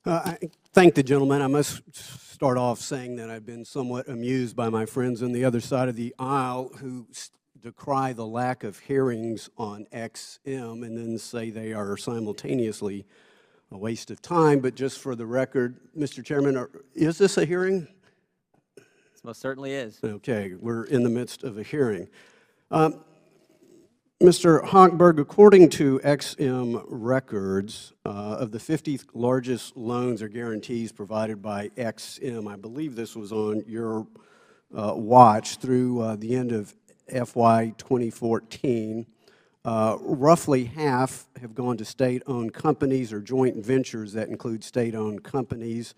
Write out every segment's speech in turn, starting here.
I thank the gentleman. I must start off saying that I've been somewhat amused by my friends on the other side of the aisle who decry the lack of hearings on XM and then say they are simultaneously a waste of time. But just for the record, Mr. Chairman, is this a hearing? This most certainly is. Okay, we're in the midst of a hearing. Mr. Hochberg, according to XM records, of the 50 largest loans or guarantees provided by XM, I believe this was on your watch through the end of FY 2014, roughly half have gone to state-owned companies or joint ventures that include state-owned companies,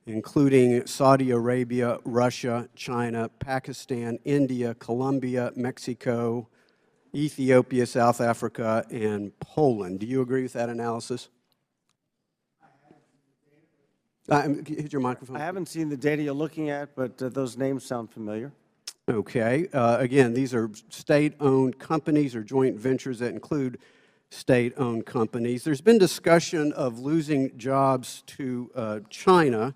including Saudi Arabia, Russia, China, Pakistan, India, Colombia, Mexico, Ethiopia, South Africa, and Poland. Do you agree with that analysis? Hit your microphone. I haven't seen the data you're looking at, but those names sound familiar. Okay. Again, these are state-owned companies or joint ventures that include state-owned companies. There's been discussion of losing jobs to China.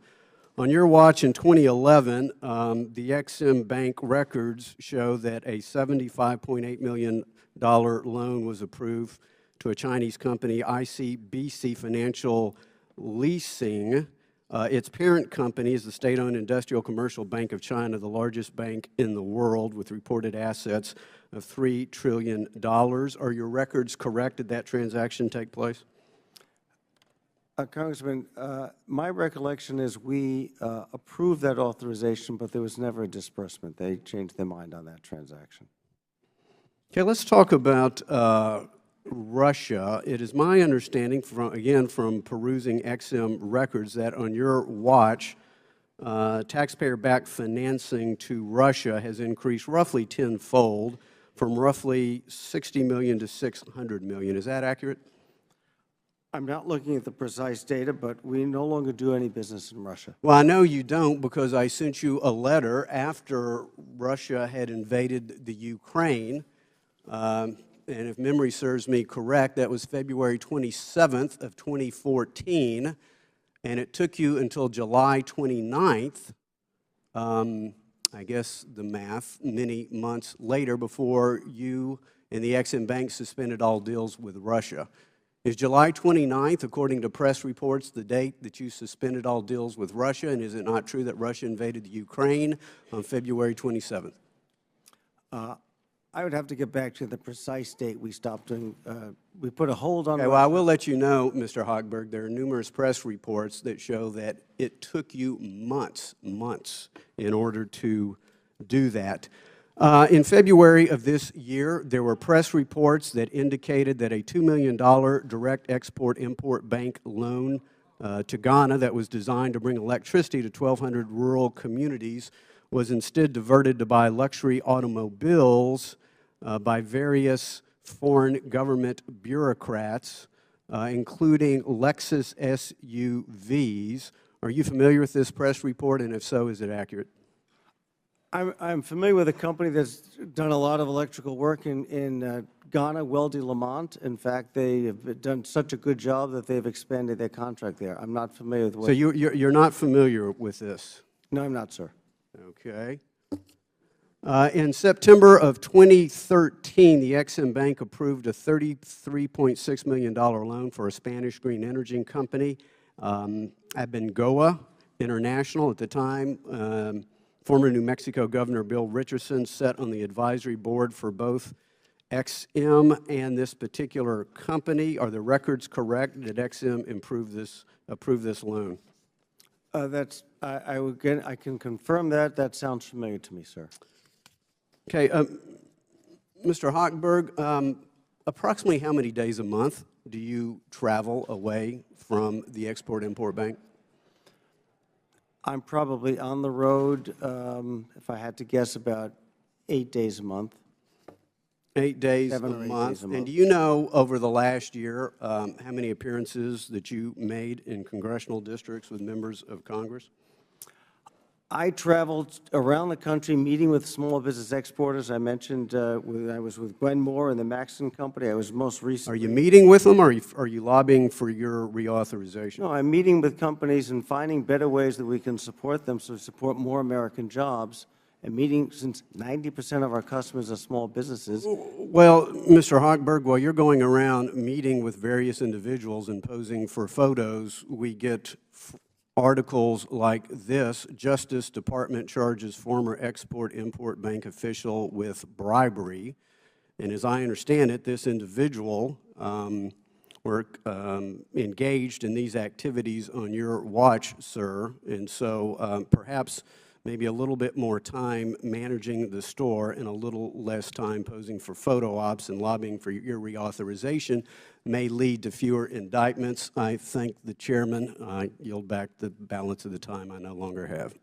On your watch in 2011, the XM Bank records show that a $75.8 million loan was approved to a Chinese company, ICBC Financial Leasing. Its parent company is the state-owned Industrial Commercial Bank of China, the largest bank in the world with reported assets of $3 trillion. Are your records correct? Did that transaction take place? Congressman, my recollection is we approved that authorization, but there was never a disbursement. They changed their mind on that transaction. Okay, let's talk about Russia. It is my understanding, from perusing XM records, that on your watch, taxpayer-backed financing to Russia has increased roughly tenfold, from roughly $60 million to $600 million. Is that accurate? I'm not looking at the precise data, but we no longer do any business in Russia. Well, I know you don't because I sent you a letter after Russia had invaded the Ukraine. And if memory serves me correct, that was February 27th of 2014. And it took you until July 29th, I guess the math, many months later, before you and the XM Bank suspended all deals with Russia. Is July 29th, according to press reports, the date that you suspended all deals with Russia? And is it not true that Russia invaded the Ukraine on February 27th? I would have to get back to the precise date we stopped doing. We put a hold on. Okay, well, I will let you know, Mr. Hochberg, there are numerous press reports that show that it took you months in order to do that. In February of this year, there were press reports that indicated that a $2 million direct export-import bank loan to Ghana that was designed to bring electricity to 1,200 rural communities was instead diverted to buy luxury automobiles by various foreign government bureaucrats, including Lexus SUVs. Are you familiar with this press report, and if so, is it accurate? I'm familiar with a company that's done a lot of electrical work in Ghana, Weldy Lamont. In fact, they have done such a good job that they've expanded their contract there. I'm not familiar with what. So you're not familiar with this? No, I'm not, sir. Okay. In September of 2013, the XM Bank approved a $33.6 million loan for a Spanish green energy company, Abengoa International. At the time, former New Mexico Governor Bill Richardson sat on the advisory board for both XM and this particular company. Are the records correct? Did XM approve this loan? I can confirm that. That sounds familiar to me, sir. Okay, Mr. Hochberg, approximately how many days a month do you travel away from the Export-Import Bank? I'm probably on the road, if I had to guess, about 8 days a month. 8 days a 7 or 8 month. days a month. And do you know, over the last year, how many appearances that you made in congressional districts with members of Congress? I traveled around the country meeting with small business exporters. I mentioned I was with Gwen Moore and the Maxon Company. I was most Are recently. you meeting with them, or are you lobbying for your reauthorization? No, I'm meeting with companies and finding better ways that we can support them, so support more American jobs. And meeting, since 90% of our customers are small businesses. Well, Mr. Hochberg, while you're going around meeting with various individuals and posing for photos, we get articles like this: Justice Department charges former Export-Import Bank official with bribery. And as I understand it, this individual were engaged in these activities on your watch, sir. And so perhaps maybe a little bit more time managing the store and a little less time posing for photo ops and lobbying for your reauthorization may lead to fewer indictments. I thank the chairman. I yield back the balance of the time I no longer have.